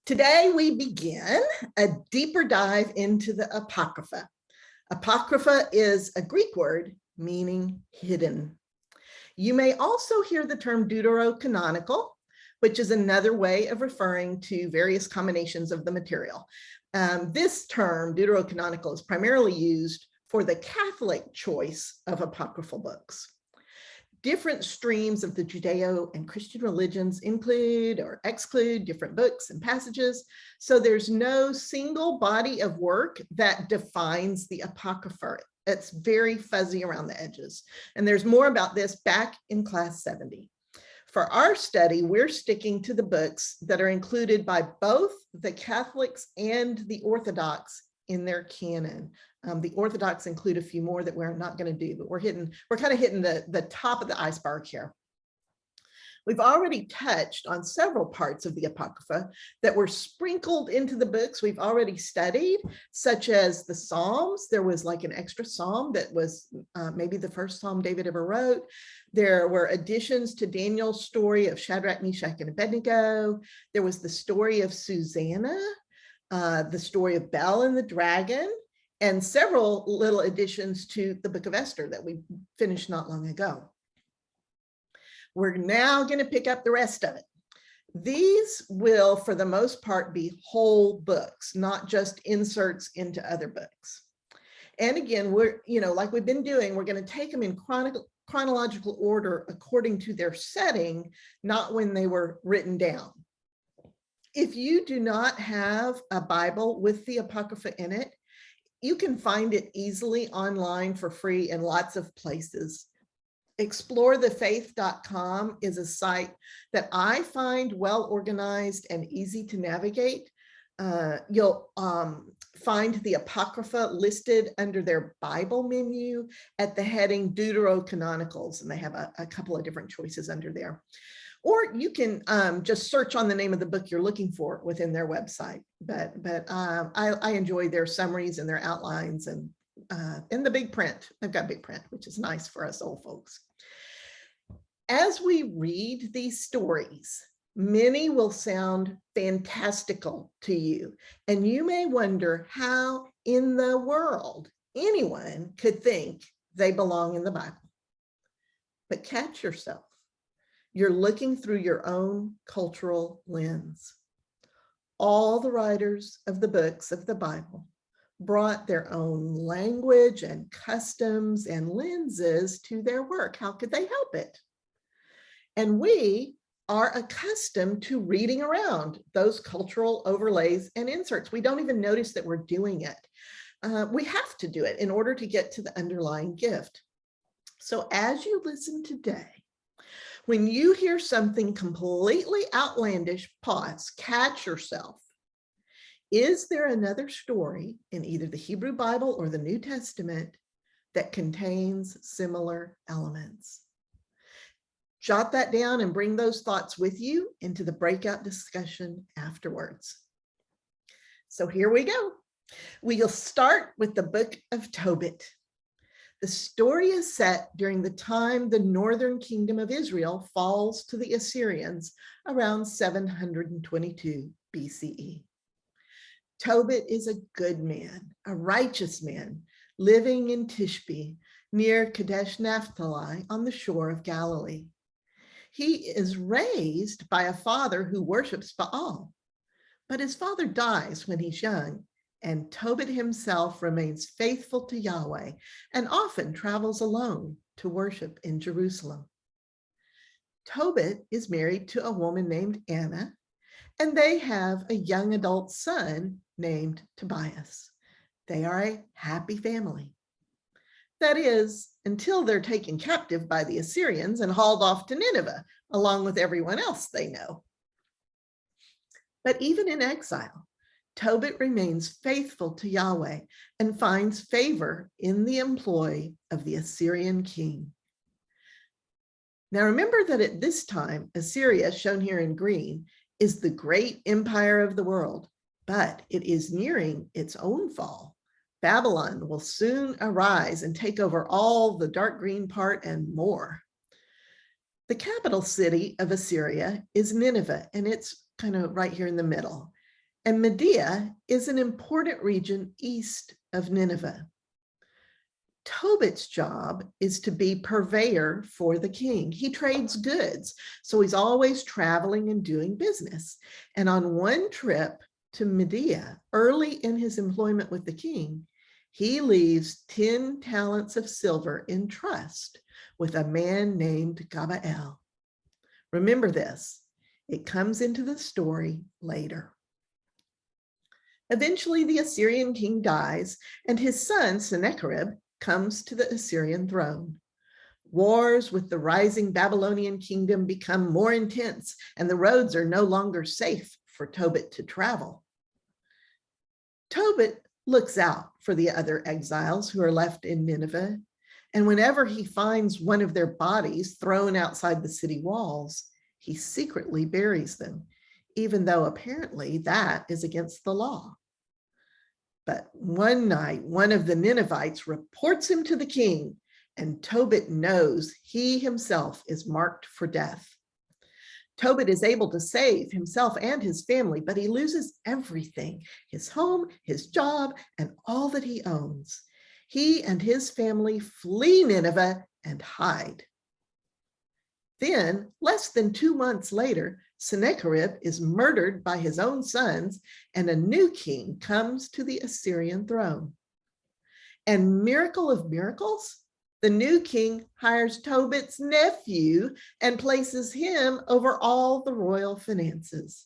Today we begin a deeper dive into the Apocrypha. Apocrypha is a Greek word meaning hidden. You may also hear the term deuterocanonical, which is another way of referring to various combinations of the material. This term, deuterocanonical, is primarily used for the Catholic choice of apocryphal books. Different streams of the Judeo and Christian religions include or exclude different books and passages. So there's no single body of work that defines the Apocrypha. It's very fuzzy around the edges. And there's more about this back in class 70. For our study, we're sticking to the books that are included by both the Catholics and the Orthodox in their canon. The Orthodox include a few more that we're not going to do, but we're kind of hitting the top of the iceberg here. We've already touched on several parts of the Apocrypha that were sprinkled into the books we've already studied, such as the Psalms. There was like an extra psalm that was maybe the first psalm David ever wrote. There were additions to Daniel's story of Shadrach, Meshach, and Abednego. There was the story of Susanna, the story of Bel and the dragon, and several little additions to the book of Esther that we finished not long ago. We're now going to pick up the rest of it. These will, for the most part, be whole books, not just inserts into other books. And again, we're, like we've been doing, we're going to take them in chronological order according to their setting, not when they were written down. If you do not have a Bible with the Apocrypha in it, you can find it easily online for free in lots of places. Explorethefaith.com is a site that I find well organized and easy to navigate. You'll find the Apocrypha listed under their Bible menu at the heading Deuterocanonicals, and they have a couple of different choices under there. Or you can just search on the name of the book you're looking for within their website. But I enjoy their summaries and their outlines and the big print. They've got big print, which is nice for us old folks. As we read these stories, many will sound fantastical to you, and you may wonder how in the world anyone could think they belong in the Bible. But catch yourself. You're looking through your own cultural lens. All the writers of the books of the Bible brought their own language and customs and lenses to their work. How could they help it? And we are accustomed to reading around those cultural overlays and inserts. We don't even notice that we're doing it. We have to do it in order to get to the underlying gift. So as you listen today, when you hear something completely outlandish, pause, catch yourself. Is there another story in either the Hebrew Bible or the New Testament that contains similar elements? Jot that down and bring those thoughts with you into the breakout discussion afterwards. So here we go. We'll start with the book of Tobit. The story is set during the time the northern kingdom of Israel falls to the Assyrians around 722 BCE. Tobit is a good man, a righteous man, living in Tishbe, near Kadesh Naphtali on the shore of Galilee. He is raised by a father who worships Baal, but his father dies when he's young, and Tobit himself remains faithful to Yahweh and often travels alone to worship in Jerusalem. Tobit is married to a woman named Anna, and they have a young adult son named Tobias. They are a happy family. That is, until they're taken captive by the Assyrians and hauled off to Nineveh, along with everyone else they know. But even in exile, Tobit remains faithful to Yahweh and finds favor in the employ of the Assyrian king. Now remember that at this time, Assyria, shown here in green, is the great empire of the world, but it is nearing its own fall. Babylon will soon arise and take over all the dark green part and more. The capital city of Assyria is Nineveh, and it's kind of right here in the middle. And Media is an important region east of Nineveh. Tobit's job is to be purveyor for the king. He trades goods, so he's always traveling and doing business. And on one trip to Media, early in his employment with the king, he leaves 10 talents of silver in trust with a man named Gabael. Remember this, it comes into the story later. Eventually, the Assyrian king dies, and his son, Sennacherib, comes to the Assyrian throne. Wars with the rising Babylonian kingdom become more intense, and the roads are no longer safe for Tobit to travel. Tobit looks out for the other exiles who are left in Nineveh, and whenever he finds one of their bodies thrown outside the city walls, he secretly buries them, even though apparently that is against the law. But one night, one of the Ninevites reports him to the king, and Tobit knows he himself is marked for death. Tobit is able to save himself and his family, but he loses everything, his home, his job, and all that he owns. He and his family flee Nineveh and hide. Then, less than 2 months later, Sennacherib is murdered by his own sons, and a new king comes to the Assyrian throne. And miracle of miracles, the new king hires Tobit's nephew and places him over all the royal finances.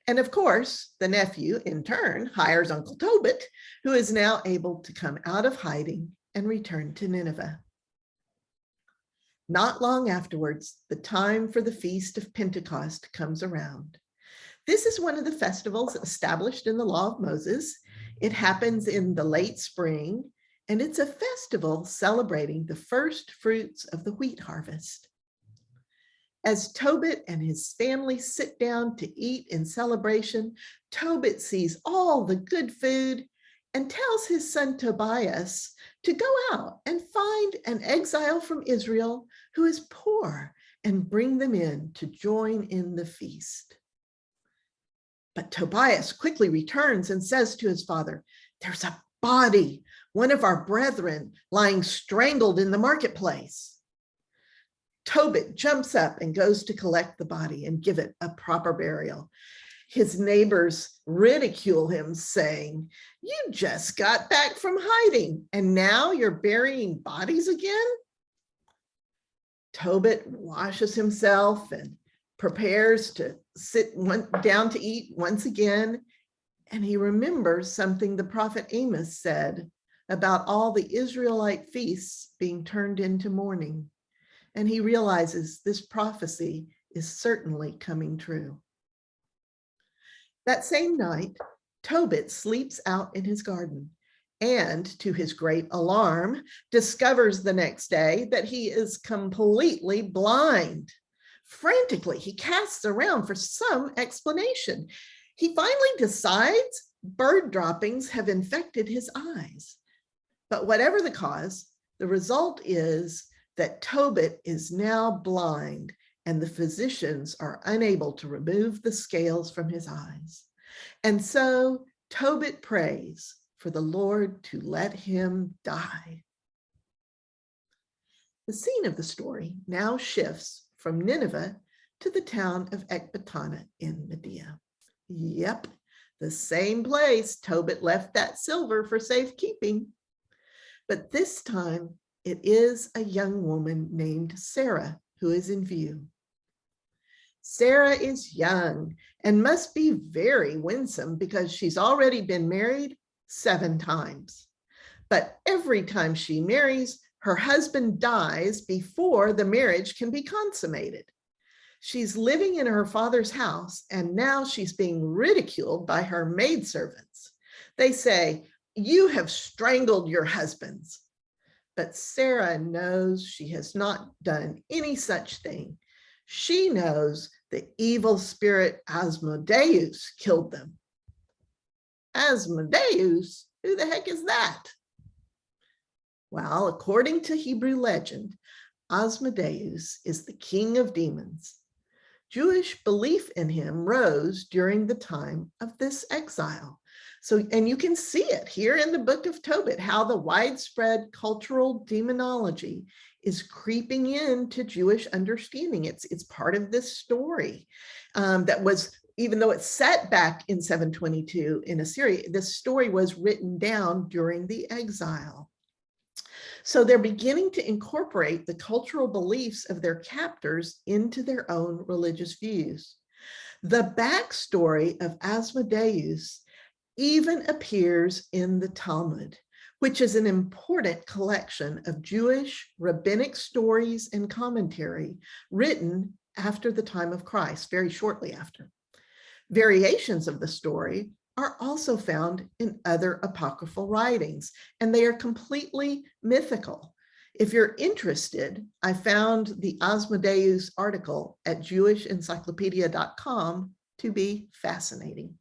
And of course, the nephew in turn hires Uncle Tobit, who is now able to come out of hiding and return to Nineveh. Not long afterwards, the time for the Feast of Pentecost comes around. This is one of the festivals established in the Law of Moses. It happens in the late spring, and it's a festival celebrating the first fruits of the wheat harvest. As Tobit and his family sit down to eat in celebration, Tobit sees all the good food and tells his son Tobias to go out and find an exile from Israel who is poor and bring them in to join in the feast. But Tobias quickly returns and says to his father, "There's a body, one of our brethren, lying strangled in the marketplace." Tobit jumps up and goes to collect the body and give it a proper burial. His neighbors ridicule him, saying, "You just got back from hiding, and now you're burying bodies again?" Tobit washes himself and prepares to sit down to eat once again, and he remembers something the prophet Amos said about all the Israelite feasts being turned into mourning, and he realizes this prophecy is certainly coming true. That same night, Tobit sleeps out in his garden and, to his great alarm, discovers the next day that he is completely blind. Frantically, he casts around for some explanation. He finally decides bird droppings have infected his eyes. But whatever the cause, the result is that Tobit is now blind, and the physicians are unable to remove the scales from his eyes. And so Tobit prays for the Lord to let him die. The scene of the story now shifts from Nineveh to the town of Ecbatana in Media. Yep, the same place Tobit left that silver for safekeeping. But this time it is a young woman named Sarah who is in view. Sarah is young and must be very winsome because she's already been married 7 times. But every time she marries, her husband dies before the marriage can be consummated. She's living in her father's house, and now she's being ridiculed by her maidservants. They say, "You have strangled your husbands." But Sarah knows she has not done any such thing. She knows the evil spirit Asmodeus killed them. Asmodeus? Who the heck is that? Well, according to Hebrew legend, Asmodeus is the king of demons. Jewish belief in him rose during the time of this exile. So, and you can see it here in the book of Tobit, how the widespread cultural demonology is creeping into Jewish understanding. It's part of this story that was, even though it's set back in 722 in Assyria, this story was written down during the exile. So they're beginning to incorporate the cultural beliefs of their captors into their own religious views. The backstory of Asmodeus even appears in the Talmud, which is an important collection of Jewish rabbinic stories and commentary written after the time of Christ, very shortly after. Variations of the story are also found in other apocryphal writings, and they are completely mythical. If you're interested, I found the Asmodeus article at jewishencyclopedia.com to be fascinating.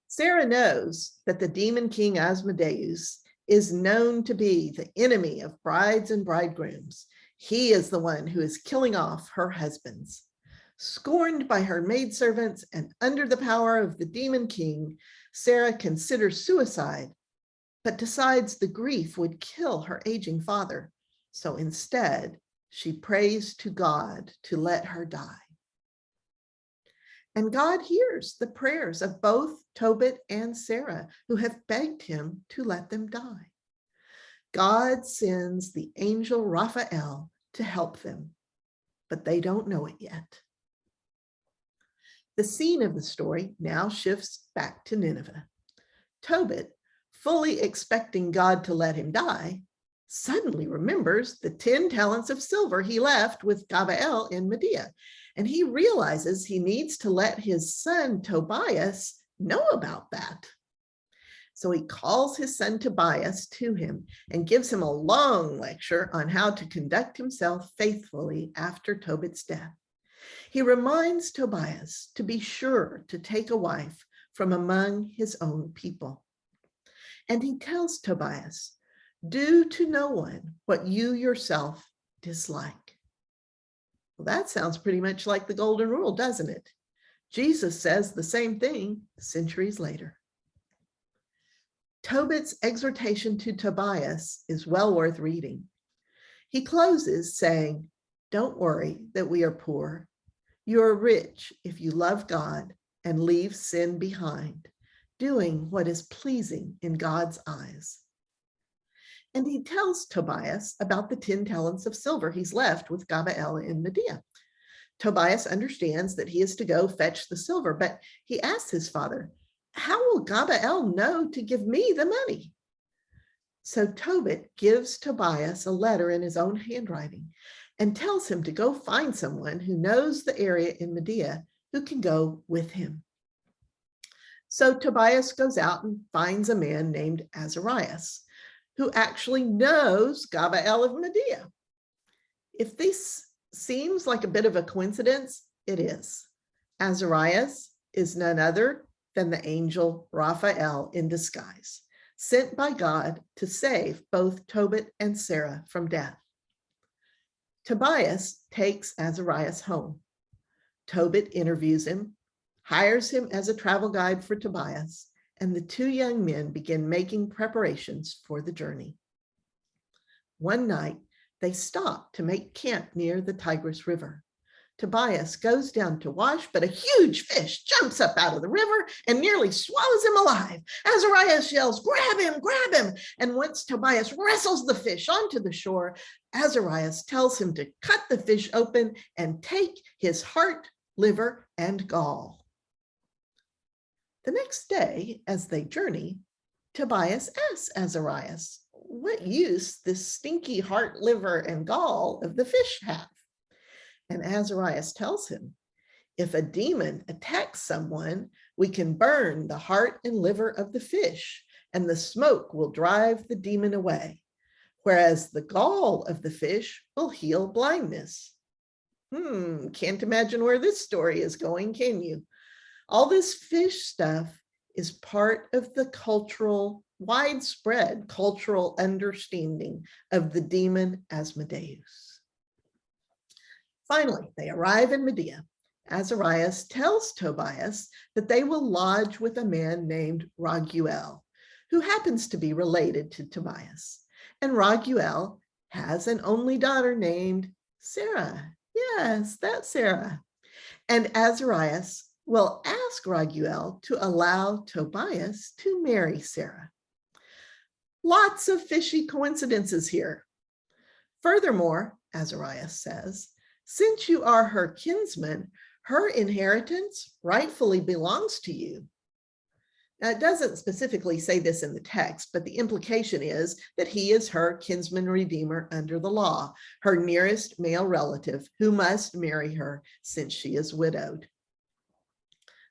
Sarah knows that the demon king Asmodeus is known to be the enemy of brides and bridegrooms. He is the one who is killing off her husbands. Scorned by her maidservants and under the power of the demon king, Sarah considers suicide, but decides the grief would kill her aging father. So instead, she prays to God to let her die. And God hears the prayers of both Tobit and Sarah, who have begged him to let them die. God sends the angel Raphael to help them, but they don't know it yet. The scene of the story now shifts back to Nineveh. Tobit, fully expecting God to let him die, suddenly remembers the 10 talents of silver he left with Gabael in Media, and he realizes he needs to let his son Tobias know about that. So he calls his son Tobias to him and gives him a long lecture on how to conduct himself faithfully after Tobit's death. He reminds Tobias to be sure to take a wife from among his own people. And he tells Tobias, do to no one what you yourself dislike. Well, that sounds pretty much like the golden rule, doesn't it? Jesus says the same thing centuries later. Tobit's exhortation to Tobias is well worth reading. He closes saying, don't worry that we are poor. You are rich if you love God and leave sin behind, doing what is pleasing in God's eyes. And he tells Tobias about the 10 talents of silver he's left with Gabael in Media. Tobias understands that he is to go fetch the silver, but he asks his father, how will Gabael know to give me the money? So Tobit gives Tobias a letter in his own handwriting and tells him to go find someone who knows the area in Media who can go with him. So Tobias goes out and finds a man named Azarias, who actually knows Gabael of Media. If this seems like a bit of a coincidence, it is. Azarias is none other than the angel Raphael in disguise, sent by God to save both Tobit and Sarah from death. Tobias takes Azarias home. Tobit interviews him, hires him as a travel guide for Tobias, and the two young men begin making preparations for the journey. One night, they stop to make camp near the Tigris River. Tobias goes down to wash, but a huge fish jumps up out of the river and nearly swallows him alive. Azarias yells, grab him, grab him. And once Tobias wrestles the fish onto the shore, Azarias tells him to cut the fish open and take his heart, liver, and gall. The next day, as they journey, Tobias asks Azarias what use this stinky heart, liver, and gall of the fish have. And Azarias tells him, if a demon attacks someone, we can burn the heart and liver of the fish, and the smoke will drive the demon away, whereas the gall of the fish will heal blindness. Can't imagine where this story is going, can you? All this fish stuff is part of the widespread cultural understanding of the demon Asmodeus. Finally, they arrive in Media. Azarias tells Tobias that they will lodge with a man named Raguel, who happens to be related to Tobias. And Raguel has an only daughter named Sarah. Yes, that's Sarah. And Azarias will ask Raguel to allow Tobias to marry Sarah. Lots of fishy coincidences here. Furthermore, Azarias says, since you are her kinsman, her inheritance rightfully belongs to you. Now, it doesn't specifically say this in the text, but the implication is that he is her kinsman redeemer under the law, her nearest male relative who must marry her since she is widowed.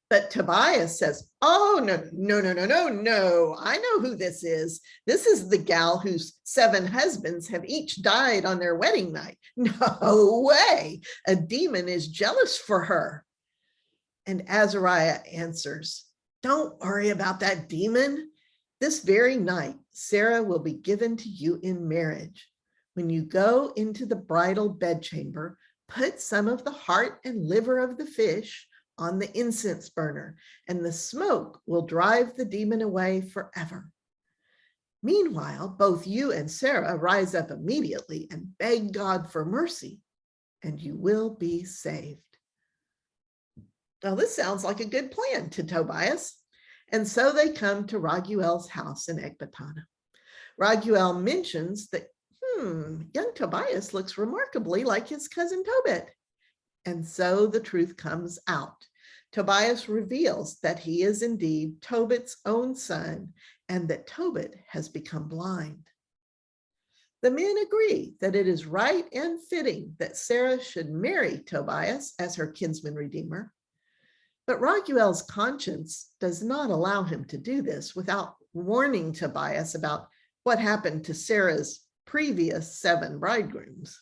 But Tobias says, oh, no, I know who this is. This is the gal whose 7 husbands have each died on their wedding night. No way, a demon is jealous for her. And Azariah answers, don't worry about that demon. This very night, Sarah will be given to you in marriage. When you go into the bridal bedchamber, put some of the heart and liver of the fish on the incense burner, and the smoke will drive the demon away forever. Meanwhile, both you and Sarah rise up immediately and beg God for mercy, and you will be saved. Now, this sounds like a good plan to Tobias. And so they come to Raguel's house in Ecbatana. Raguel mentions that, young Tobias looks remarkably like his cousin Tobit. And so the truth comes out. Tobias reveals that he is indeed Tobit's own son and that Tobit has become blind. The men agree that it is right and fitting that Sarah should marry Tobias as her kinsman redeemer. But Raguel's conscience does not allow him to do this without warning Tobias about what happened to Sarah's previous 7 bridegrooms.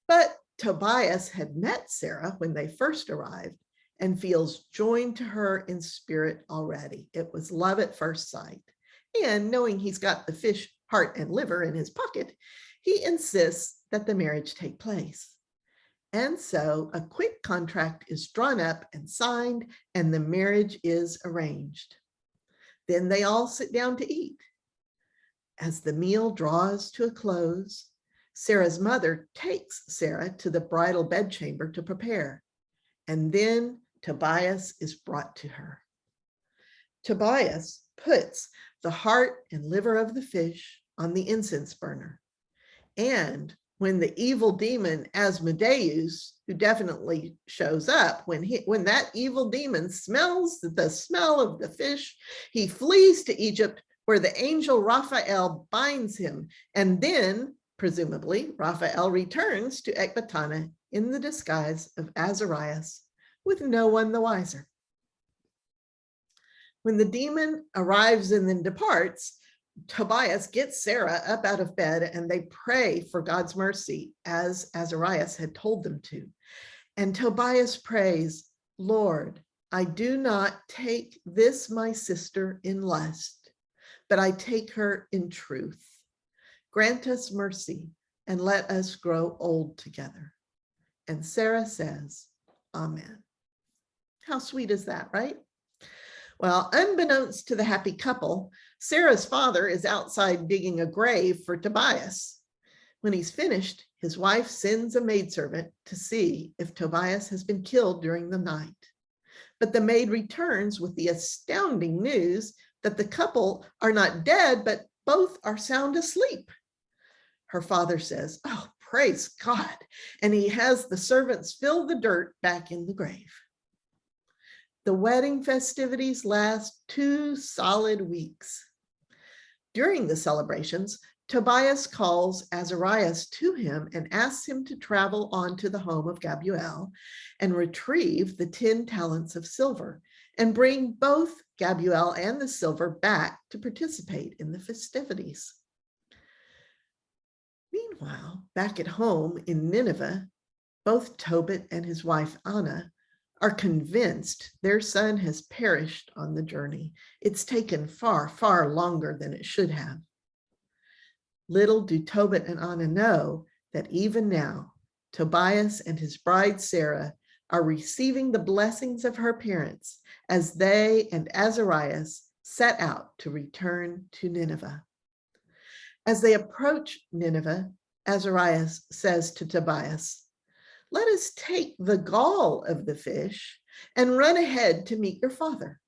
But Tobias had met Sarah when they first arrived and feels joined to her in spirit already. It was love at first sight. And knowing he's got the fish heart and liver in his pocket, he insists that the marriage take place. And so a quick contract is drawn up and signed, and the marriage is arranged. Then they all sit down to eat. As the meal draws to a close, Sarah's mother takes Sarah to the bridal bedchamber to prepare, and then Tobias is brought to her. Tobias puts the heart and liver of the fish on the incense burner, and when the evil demon Asmodeus, who definitely shows up, when that evil demon smells the smell of the fish, he flees to Egypt, where the angel Raphael binds him, and then presumably, Raphael returns to Ecbatana in the disguise of Azarias, with no one the wiser. When the demon arrives and then departs, Tobias gets Sarah up out of bed and they pray for God's mercy as Azarias had told them to. And Tobias prays, Lord, I do not take this my sister in lust, but I take her in truth. Grant us mercy and let us grow old together. And Sarah says, Amen. How sweet is that, right? Well, unbeknownst to the happy couple, Sarah's father is outside digging a grave for Tobias. When he's finished, his wife sends a maidservant to see if Tobias has been killed during the night. But the maid returns with the astounding news that the couple are not dead, but both are sound asleep. Her father says, oh, praise God. And he has the servants fill the dirt back in the grave. The wedding festivities last 2 solid weeks. During the celebrations, Tobias calls Azarias to him and asks him to travel on to the home of Gabuel and retrieve the 10 talents of silver and bring both Gabuel and the silver back to participate in the festivities. Meanwhile, back at home in Nineveh, both Tobit and his wife Anna are convinced their son has perished on the journey. It's taken far, far longer than it should have. Little do Tobit and Anna know that even now, Tobias and his bride Sarah are receiving the blessings of her parents as they and Azarias set out to return to Nineveh. As they approach Nineveh, Azarias says to Tobias, "Let us take the gall of the fish and run ahead to meet your father."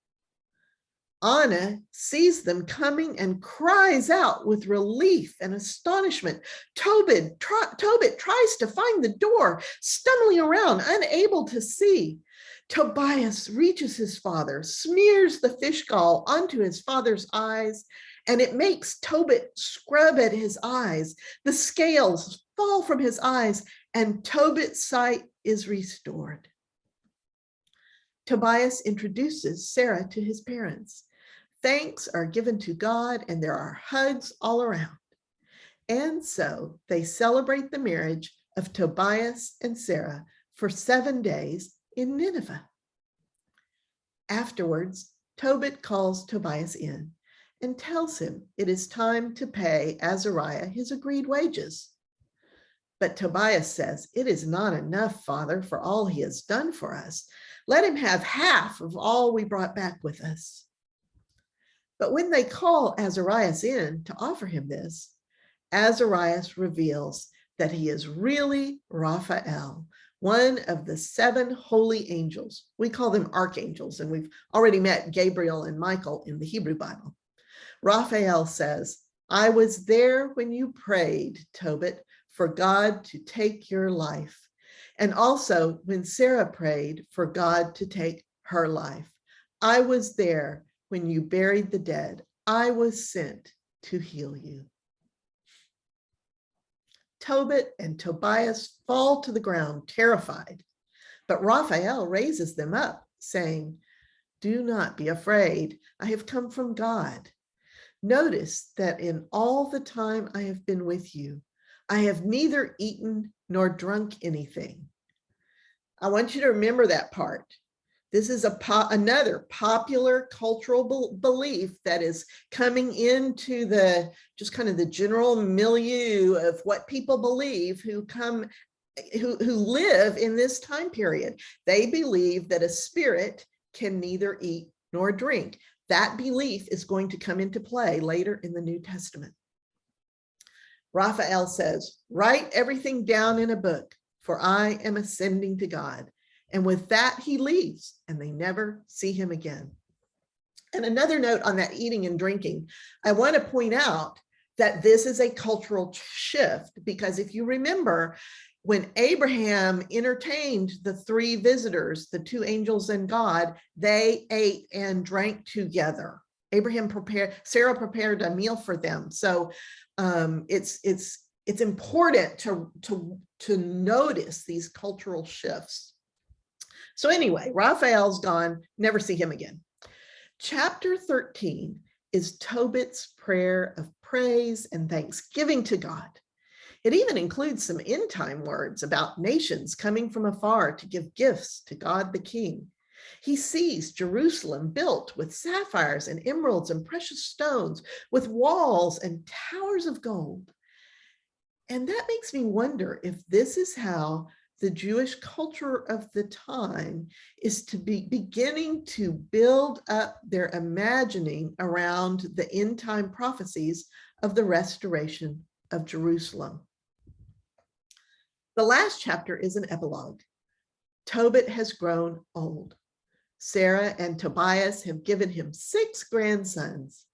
Anna sees them coming and cries out with relief and astonishment. Tobit tries to find the door, stumbling around, unable to see. Tobias reaches his father, smears the fish gall onto his father's eyes, and it makes Tobit scrub at his eyes. The scales fall from his eyes, and Tobit's sight is restored. Tobias introduces Sarah to his parents. Thanks are given to God, and there are hugs all around. And so they celebrate the marriage of Tobias and Sarah for 7 days in Nineveh. Afterwards, Tobit calls Tobias in and tells him it is time to pay Azariah his agreed wages. But Tobias says, "It is not enough, Father, for all he has done for us. Let him have half of all we brought back with us." But when they call Azarias in to offer him this, Azarias reveals that he is really Raphael, one of the 7 holy angels. We call them archangels, and we've already met Gabriel and Michael in the Hebrew Bible. Raphael says, "I was there when you prayed, Tobit, for God to take your life, and also when Sarah prayed for God to take her life. I was there when you buried the dead. I was sent to heal you." Tobit and Tobias fall to the ground, terrified, but Raphael raises them up, saying, "Do not be afraid. I have come from God. Notice that in all the time I have been with you, I have neither eaten nor drunk anything." I want you to remember that part. This is another popular cultural belief that is coming into the just kind of the general milieu of what people believe who live in this time period. They believe that a spirit can neither eat nor drink. That belief is going to come into play later in the New Testament. Raphael says, "Write everything down in a book, for I am ascending to God." And with that, he leaves, and they never see him again. And another note on that eating and drinking, I want to point out that this is a cultural shift, because if you remember, when Abraham entertained the 3 visitors, the 2 angels and God, they ate and drank together. Sarah prepared a meal for them. So it's important to notice these cultural shifts. So anyway, Raphael's gone, never see him again. Chapter 13 is Tobit's prayer of praise and thanksgiving to God. It even includes some end time words about nations coming from afar to give gifts to God the King. He sees Jerusalem built with sapphires and emeralds and precious stones, with walls and towers of gold. And that makes me wonder if this is how the Jewish culture of the time is to be beginning to build up their imagining around the end time prophecies of the restoration of Jerusalem. The last chapter is an epilogue. Tobit has grown old. Sarah and Tobias have given him 6 grandsons.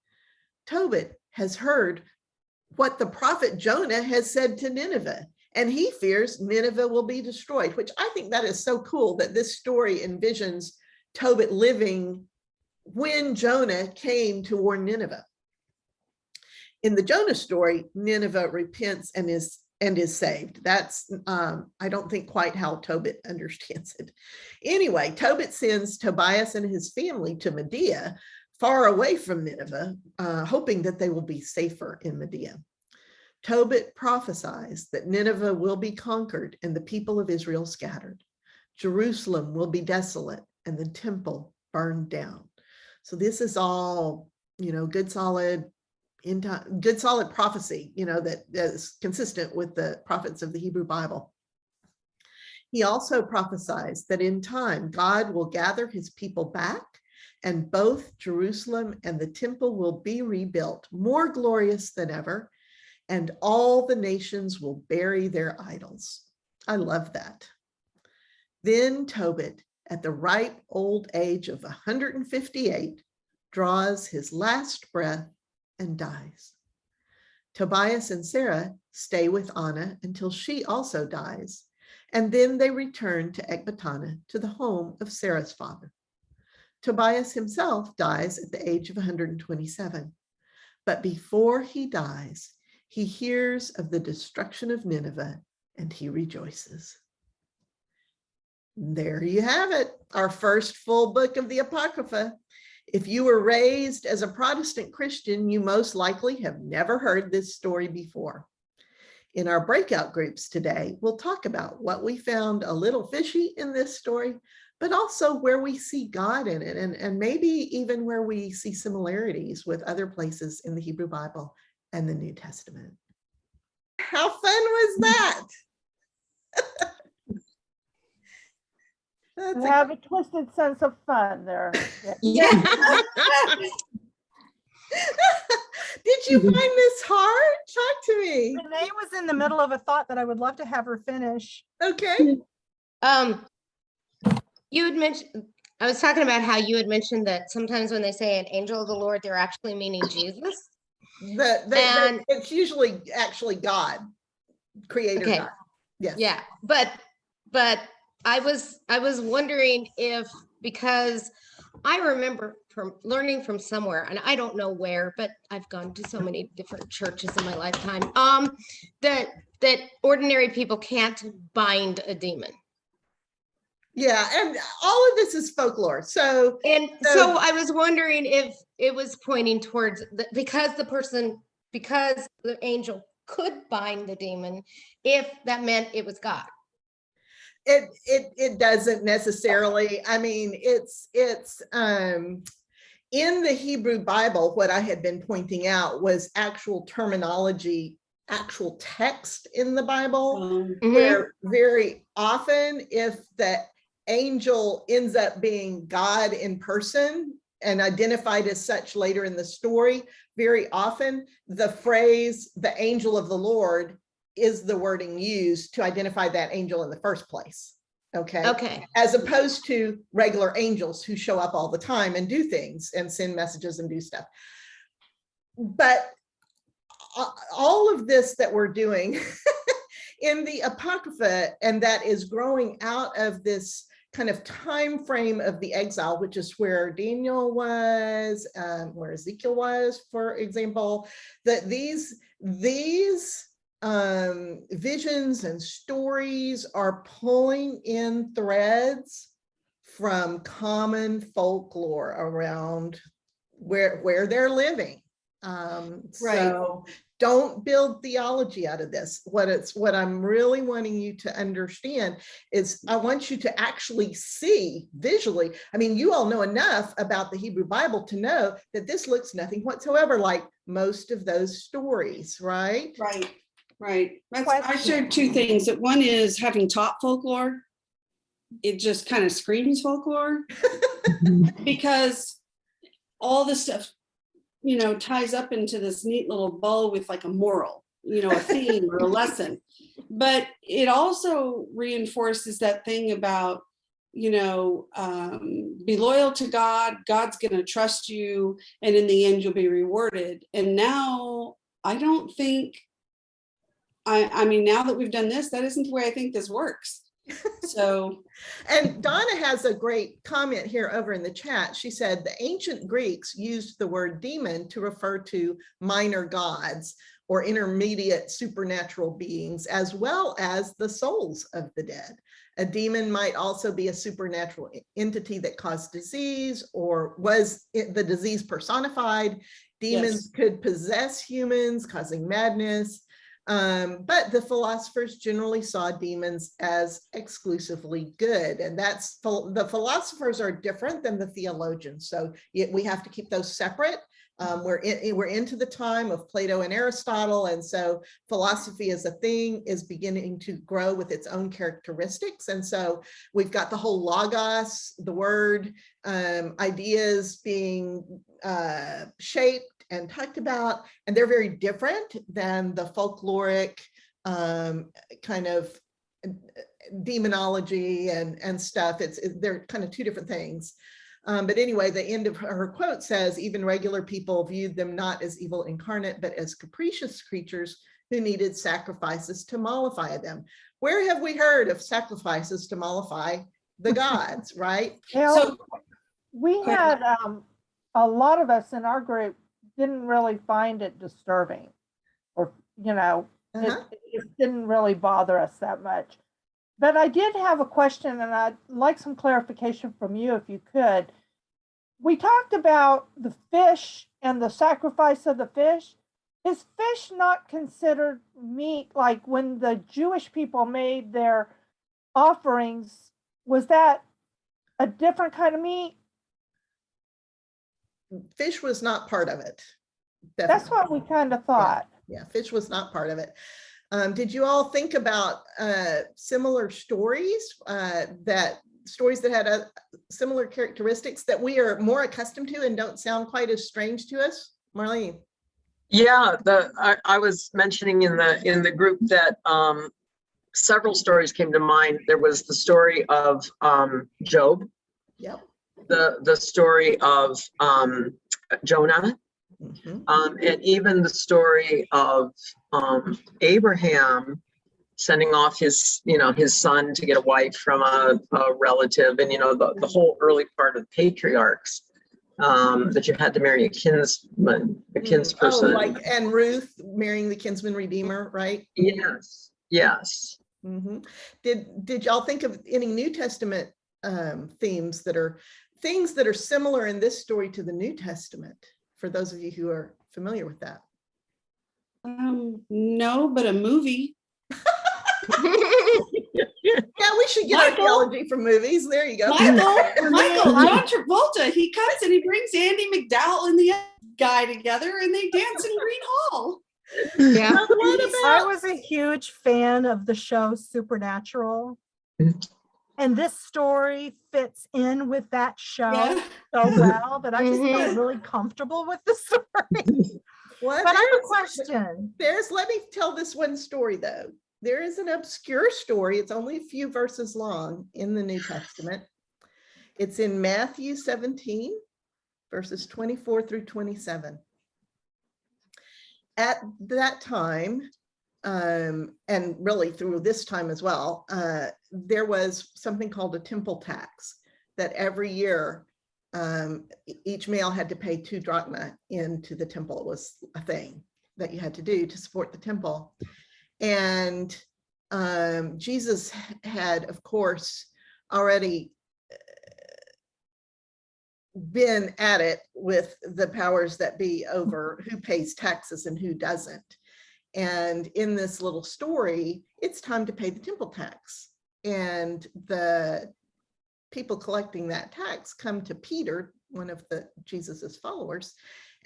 Tobit has heard what the prophet Jonah has said to Nineveh, and he fears Nineveh will be destroyed, which I think that is so cool that this story envisions Tobit living when Jonah came to warn Nineveh. In the Jonah story, Nineveh repents and is saved. That's, I don't think quite how Tobit understands it. Anyway, Tobit sends Tobias and his family to Media, far away from Nineveh, hoping that they will be safer in Media. Tobit prophesies that Nineveh will be conquered and the people of Israel scattered. Jerusalem will be desolate and the temple burned down. So this is all, good solid prophecy, that is consistent with the prophets of the Hebrew Bible. He also prophesies that in time, God will gather his people back, and both Jerusalem and the temple will be rebuilt, more glorious than ever, and all the nations will bury their idols. I love that. Then Tobit, at the ripe old age of 158, draws his last breath and dies. Tobias and Sarah stay with Anna until she also dies, and then they return to Ecbatana, to the home of Sarah's father. Tobias himself dies at the age of 127, but before he dies, he hears of the destruction of Nineveh and he rejoices. There you have it, our first full book of the Apocrypha. If you were raised as a Protestant Christian, you most likely have never heard this story before. In our breakout groups today, we'll talk about what we found a little fishy in this story, but also where we see God in it, and maybe even where we see similarities with other places in the Hebrew Bible and the New Testament. How fun was that? You have a twisted sense of fun there. Yeah. Did you find this hard? Talk to me. Renee was in the middle of a thought that I would love to have her finish. Okay. You had mentioned, I was talking about how you had mentioned that sometimes when they say an angel of the Lord, they're actually meaning Jesus. It's usually actually God, creator Okay. God. Yes. Yeah, but I was wondering if, because I remember from learning from somewhere, and I don't know where, but I've gone to so many different churches in my lifetime, that ordinary people can't bind a demon. Yeah, and all of this is folklore. So I was wondering if it was pointing towards because the angel could bind the demon, if that meant it was God. It doesn't necessarily. I mean, it's in the Hebrew Bible, what I had been pointing out was actual terminology, actual text in the Bible, where very often if the angel ends up being God in person and identified as such later in the story, very often the phrase, the angel of the Lord, is the wording used to identify that angel in the first place. Okay. As opposed to regular angels who show up all the time and do things and send messages and do stuff. But all of this that we're doing in the Apocrypha, and that is growing out of this kind of time frame of the exile, which is where Daniel was, where Ezekiel was, for example, that these visions and stories are pulling in threads from common folklore around where they're living. So don't build theology out of this. What I'm really wanting you to understand is I want you to actually see visually. I mean, you all know enough about the Hebrew Bible to know that this looks nothing whatsoever like most of those stories, right? Right. I shared two things. That one is, having taught folklore, it just kind of screams folklore because all this stuff, ties up into this neat little bow with like a moral, a theme or a lesson. But it also reinforces that thing about, be loyal to God. God's going to trust you, and in the end, you'll be rewarded. And now I don't think, I mean, now that we've done this, that isn't the way I think this works. So, and Donna has a great comment here over in the chat. She said the ancient Greeks used the word demon to refer to minor gods or intermediate supernatural beings, as well as the souls of the dead. A demon might also be a supernatural entity that caused disease, or was the disease personified. Demons could possess humans, causing madness. But the philosophers generally saw demons as exclusively good, and that's the philosophers are different than the theologians, so we have to keep those separate. We're into the time of Plato and Aristotle, and so philosophy as a thing is beginning to grow with its own characteristics. And so we've got the whole logos, the word, ideas being shaped and talked about, and they're very different than the folkloric kind of demonology and stuff. They're kind of two different things. But anyway, the end of her quote says, even regular people viewed them not as evil incarnate, but as capricious creatures who needed sacrifices to mollify them. Where have we heard of sacrifices to mollify the gods, right? So we had a lot of us in our group didn't really find it disturbing, or, you know, it didn't really bother us that much. But I did have a question, and I'd like some clarification from you if you could. We talked about the fish and the sacrifice of the fish. Is fish not considered meat? Like when the Jewish people made their offerings, was that a different kind of meat? Fish was not part of it. Definitely. That's what we kind of thought. Yeah, fish was not part of it. Did you all think about similar stories stories that had similar characteristics that we are more accustomed to and don't sound quite as strange to us? Marlene? Yeah, I was mentioning in the group that several stories came to mind. There was the story of Job. Yep. The story of Jonah. And even the story of Abraham sending off his son to get a wife from a relative, and the whole early part of the patriarchs, that you had to marry a kinsperson. Oh, and Ruth marrying the kinsman redeemer, right? Yes. Did y'all think of any New Testament themes that are things that are similar in this story to the New Testament, for those of you who are familiar with that? No, but a movie. Yeah, we should get our theology from movies. There you go. Michael, John Travolta, he comes and he brings Andy McDowell and the guy together, and they dance in Green Hall. Yeah. I was a huge fan of the show Supernatural. And this story fits in with that show so well that I just feel really comfortable with the story. Well, but I have a question. Let me tell this one story though. There is an obscure story. It's only a few verses long in the New Testament. It's in Matthew 17, verses 24 through 27. At that time, and really through this time as well, there was something called a temple tax that every year each male had to pay 2 drachma into the temple. It was a thing that you had to do to support the temple. And Jesus had, of course, already been at it with the powers that be over who pays taxes and who doesn't. And in this little story, it's time to pay the temple tax. And the people collecting that tax come to Peter, one of Jesus's followers,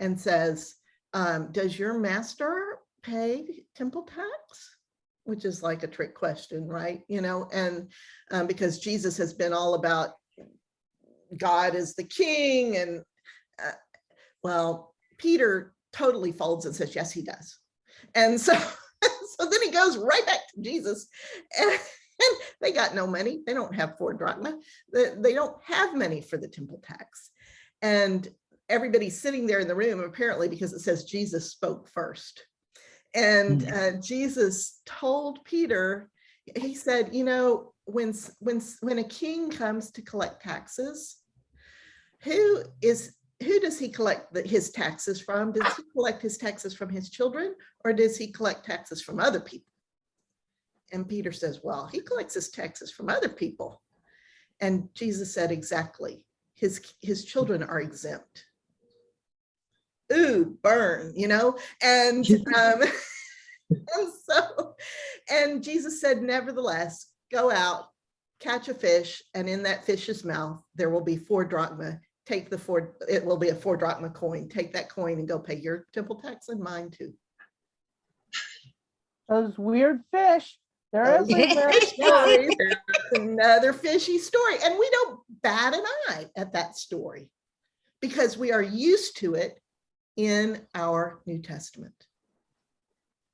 and says, does your master pay temple tax? Which is like a trick question, right? And because Jesus has been all about God is the king, and well, Peter totally folds and says, yes, he does. And so then he goes right back to Jesus, and they got no money. They don't have 4 drachma. They don't have money for the temple tax. And everybody's sitting there in the room, apparently, because it says Jesus spoke first. And Jesus told Peter, he said, when a king comes to collect taxes, who does he collect his taxes from? Does he collect his taxes from his children, or does he collect taxes from other people? And Peter says, well, he collects his taxes from other people. And Jesus said, exactly. His children are exempt. Ooh, burn, and and Jesus said, nevertheless, go out, catch a fish, and in that fish's mouth there will be 4 drachma, take it will be a 4 drachma coin. Take that coin and go pay your temple tax and mine too. Those weird fish, they're everywhere. Stories. That's another fishy story. And we don't bat an eye at that story because we are used to it in our New Testament.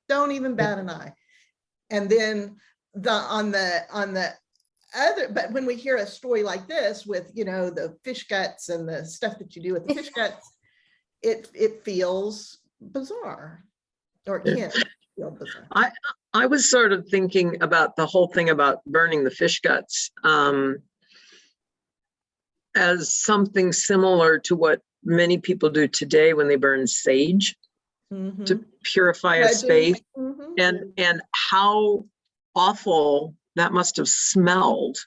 Don't even bat an eye. And then on the other, but when we hear a story like this with, the fish guts and the stuff that you do with the fish guts, it feels bizarre, or it can feel bizarre. I was sort of thinking about the whole thing about burning the fish guts as something similar to what many people do today when they burn sage to purify a space, and how awful that must have smelled.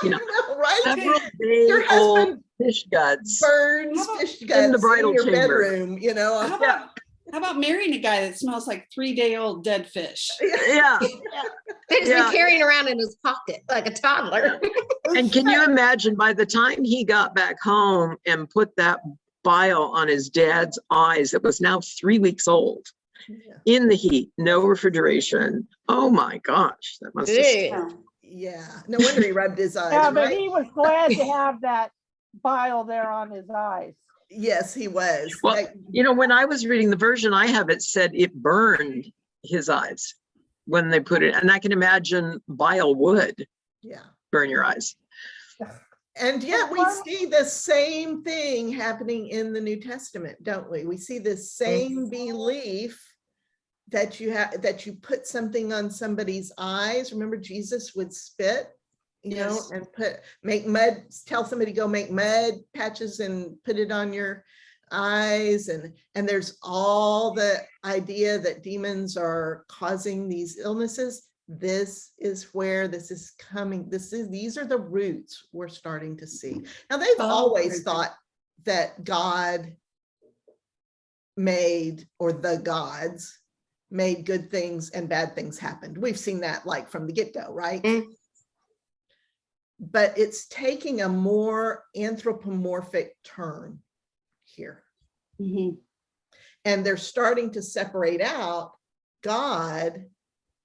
Right? Several day-old fish guts burns fish guts in the bridal your chamber. bedroom. How about marrying a guy that smells like 3-day-old dead fish? Yeah. He's been carrying around in his pocket like a toddler. And can you imagine, by the time he got back home and put that bile on his dad's eyes that was now 3 weeks old, in the heat, no refrigeration. Oh my gosh, that must have. Yeah, no wonder he rubbed his eyes. Yeah, but right? he was glad to have that bile there on his eyes. Yes, he was. Well, when I was reading the version I have, it said it burned his eyes when they put it, and I can imagine bile would burn your eyes. And yet we see the same thing happening in the New Testament, don't we? We see the same belief that you put something on somebody's eyes. Remember, Jesus would spit, and make mud, tell somebody to go make mud patches and put it on your eyes. And there's all the idea that demons are causing these illnesses. This is where this is coming. These are the roots we're starting to see. Now, they've always thought that God made, or the gods made, good things and bad things happened. We've seen that like from the get-go, right? But it's taking a more anthropomorphic turn here. And they're starting to separate out God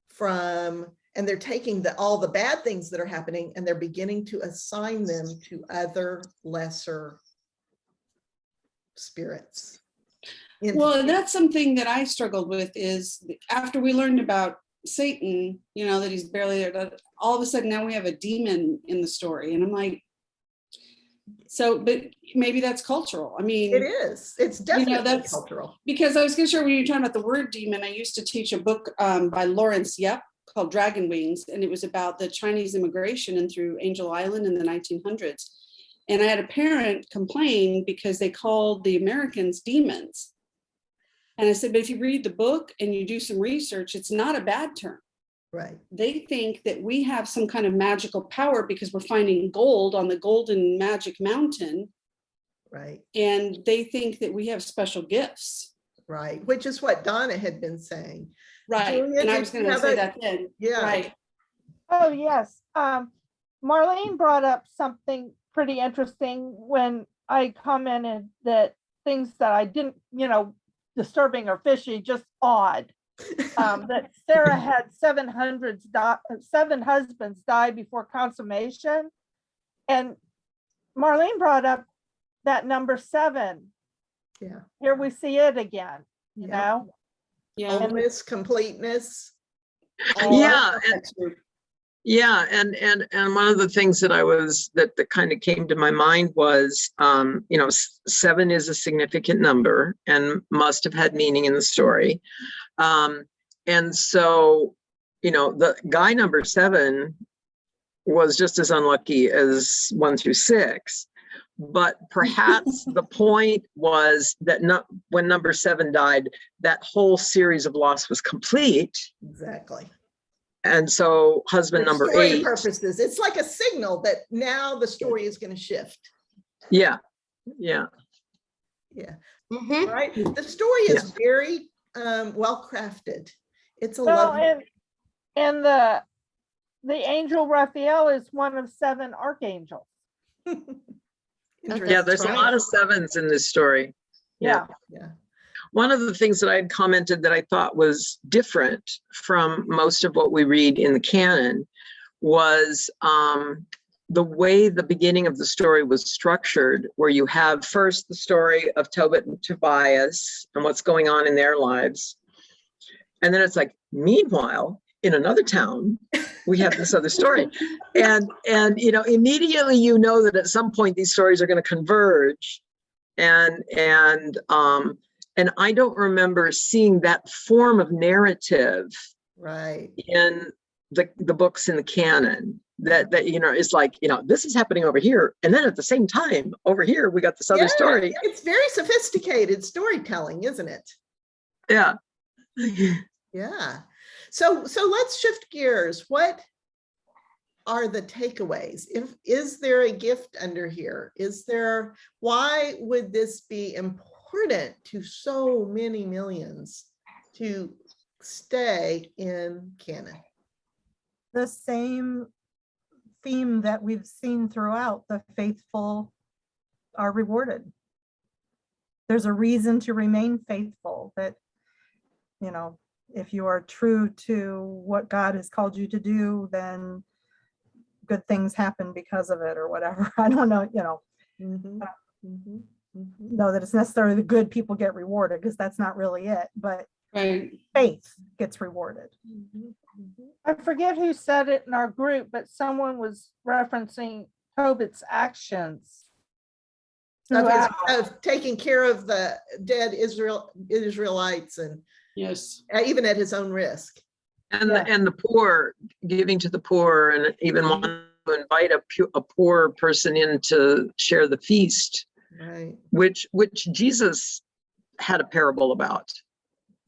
from, and they're taking all the bad things that are happening and they're beginning to assign them to other lesser spirits. Well, that's something that I struggled with, is after we learned about Satan, that he's barely there, all of a sudden now we have a demon in the story. And I'm like, but maybe that's cultural. I mean, it is. It's definitely that's cultural. Because I was going to share, when you're talking about the word demon, I used to teach a book by Lawrence Yep called Dragon Wings. And it was about the Chinese immigration in through Angel Island in the 1900s. And I had a parent complain because they called the Americans demons. And I said, but if you read the book and you do some research, it's not a bad term. Right. They think that we have some kind of magical power because we're finding gold on the golden magic mountain. Right. And they think that we have special gifts. Right. Which is what Donna had been saying. Right. Julia, and I was going to say that then. Yeah. Right. Oh, yes. Marlene brought up something pretty interesting when I commented that things that I didn't, disturbing or fishy, just odd. That Sarah had 7 husbands die before consummation. And Marlene brought up that number 7. Yeah. Here we see it again, you know? Yeah. Wholeness, completeness. Yeah. And one of the things that that kind of came to my mind was, 7 is a significant number and must have had meaning in the story. And so, the guy number 7 was just as unlucky as 1 through 6. But perhaps the point was that when number 7 died, that whole series of loss was complete. Exactly. And so husband For number story 8. purposes, it's like a signal that now the story is going to shift. Yeah. Right. The story is very well crafted. It's a lovely. And the angel Raphael is one of 7 archangels. Yeah, there's a lot of sevens in this story. Yeah. Yeah. One of the things that I had commented that I thought was different from most of what we read in the canon was the way the beginning of the story was structured, where you have first the story of Tobit and Tobias and what's going on in their lives. And then it's like, meanwhile, in another town, we have this other story. And immediately you know that at some point these stories are going to converge. And I don't remember seeing that form of narrative Right. in the books in the canon that is like, this is happening over here. And then at the same time, over here, we got this other story. It's very sophisticated storytelling, isn't it? Yeah. Yeah. So let's shift gears. What are the takeaways? Is there a gift under here? Why would this be important to so many millions to stay in canon? The same theme that we've seen throughout: the faithful are rewarded. There's a reason to remain faithful, that, if you are true to what God has called you to do, then good things happen because of it, or whatever. I don't know, Mm-hmm. Mm-hmm. Mm-hmm. know that it's necessarily the good people get rewarded, because that's not really it, but Right. faith gets rewarded. Mm-hmm. Mm-hmm. I forget who said it in our group, but someone was referencing Tobit's actions throughout. Of taking care of the dead Israelites, and Yes. even at his own risk. And Yeah. and the poor, giving to the poor, and even want to invite a poor person in to share the feast, Right. which Jesus had a parable about.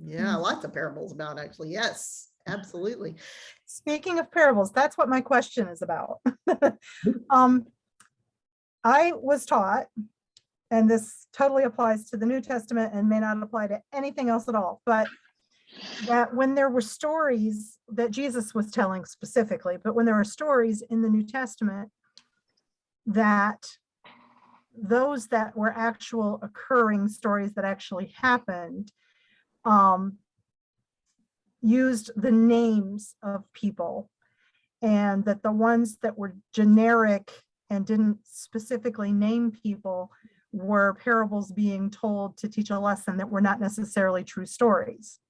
Yeah, lots of parables about, actually. Yes, absolutely. Speaking of parables, that's what my question is about. I was taught, and this totally applies to the New Testament and may not apply to anything else at all, but that when there were stories that Jesus was telling specifically, but when there were stories in the New Testament, that those that were actual occurring stories that actually happened, used the names of people, and that the ones that were generic and didn't specifically name people were parables being told to teach a lesson that were not necessarily true stories.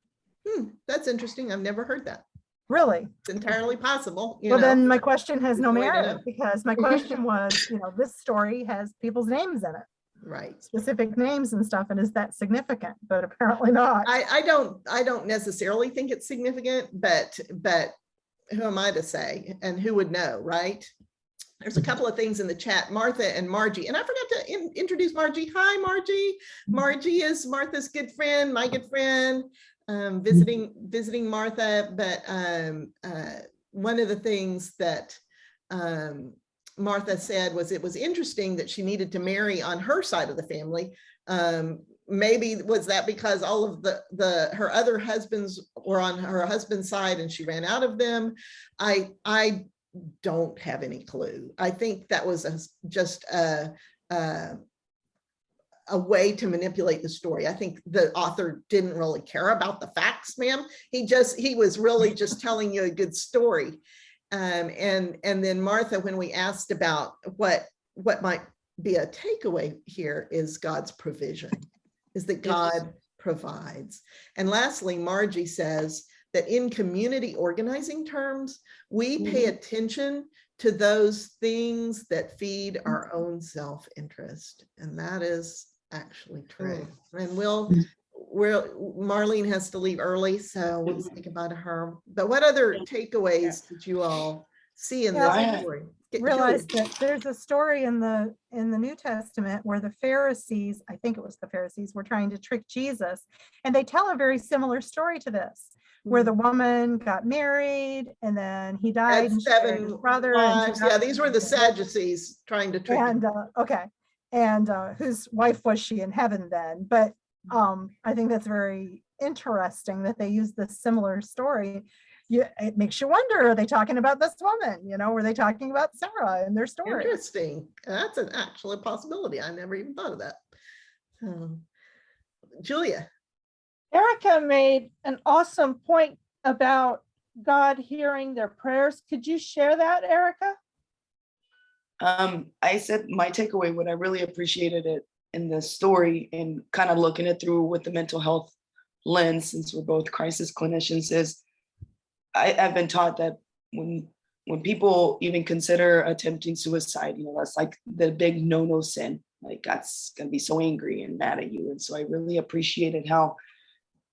That's interesting. I've never heard that. Really? It's entirely possible. Well, then my question has Good no way to merit, know. because my question was, this story has people's names in it, Right. specific names and stuff, and is that significant? But apparently not. I don't necessarily think it's significant, but who am I to say, and who would know, right? There's a couple of things in the chat. Martha and Margie, and I forgot to introduce Margie. Hi, Margie. Margie is Martha's good friend, my good friend, visiting Martha. But one of the things that Martha said was it was interesting that she needed to marry on her side of the family. Maybe was that because all of her other husbands were on her husband's side and she ran out of them. I don't have any clue. I think that was just a way to manipulate the story. I think the author didn't really care about the facts, ma'am. He was really just telling you a good story. And then Martha, when we asked about what might be a takeaway here, is God's provision, is that God provides. And lastly, Margie says that in community organizing terms, we pay attention to those things that feed our own self-interest. And that is actually true. And Marlene has to leave early, so we'll think about her. But what other takeaways did you all see in this story? Realize that there's a story in the New Testament where the Pharisees, I think it was the Pharisees, were trying to trick Jesus, and they tell a very similar story to this, where the woman got married and then he died, and she married his brother. Yeah, these were the Sadducees trying to trick him. And whose wife was she in heaven then? But I think that's very interesting that they use this similar story. it makes you wonder, are they talking about this woman? Were they talking about Sarah in their story? Interesting. That's an actual possibility. I never even thought of that. Julia. Erica made an awesome point about God hearing their prayers. Could you share that, Erica? I said my takeaway, what I really appreciated it in the story and kind of looking it through with the mental health lens, since we're both crisis clinicians, is I've been taught that when people even consider attempting suicide, that's like the big no sin. Like God's gonna be so angry and mad at you. And so I really appreciated how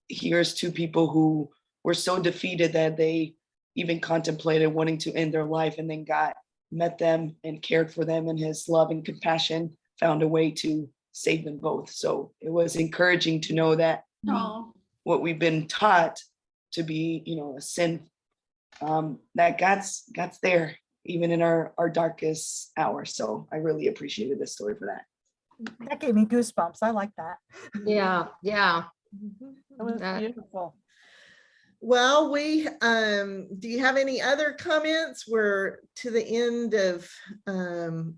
here's two people who were so defeated that they even contemplated wanting to end their life, and then God met them and cared for them, and his love and compassion found a way to save them both. So it was encouraging to know that what we've been taught to be, a sin, that God's there even in our darkest hour. So I really appreciated this story for that. That gave me goosebumps. I like that. Yeah. It was beautiful. Well, do you have any other comments? We're to the end of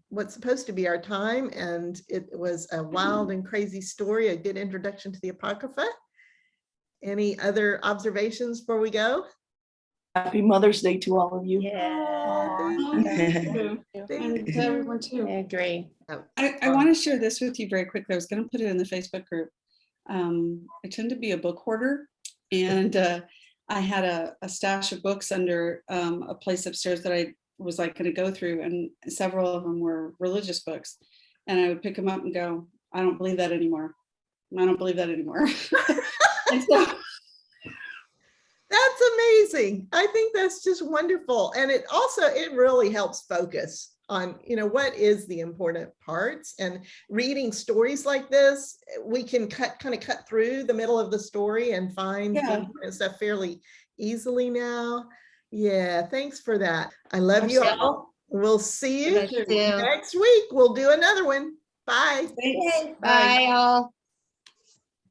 what's supposed to be our time, and it was a wild and crazy story, a good introduction to the Apocrypha. Any other observations before we go? Happy Mother's Day to all of you. Thank you. And to everyone too. I agree. I want to share this with you very quickly. I was going to put it in the Facebook group. I tend to be a book hoarder, and I had a stash of books under a place upstairs that I was going to go through, and several of them were religious books. And I would pick them up and go, I don't believe that anymore. I don't believe that anymore. And so, That's amazing. I think that's just wonderful. And it really helps focus on, what is the important parts, and reading stories like this, we can kind of cut through the middle of the story and find the important stuff fairly easily now. Yeah, thanks for that. I love you all. We'll see you next week. We'll do another one. Bye. thanks. Bye, all.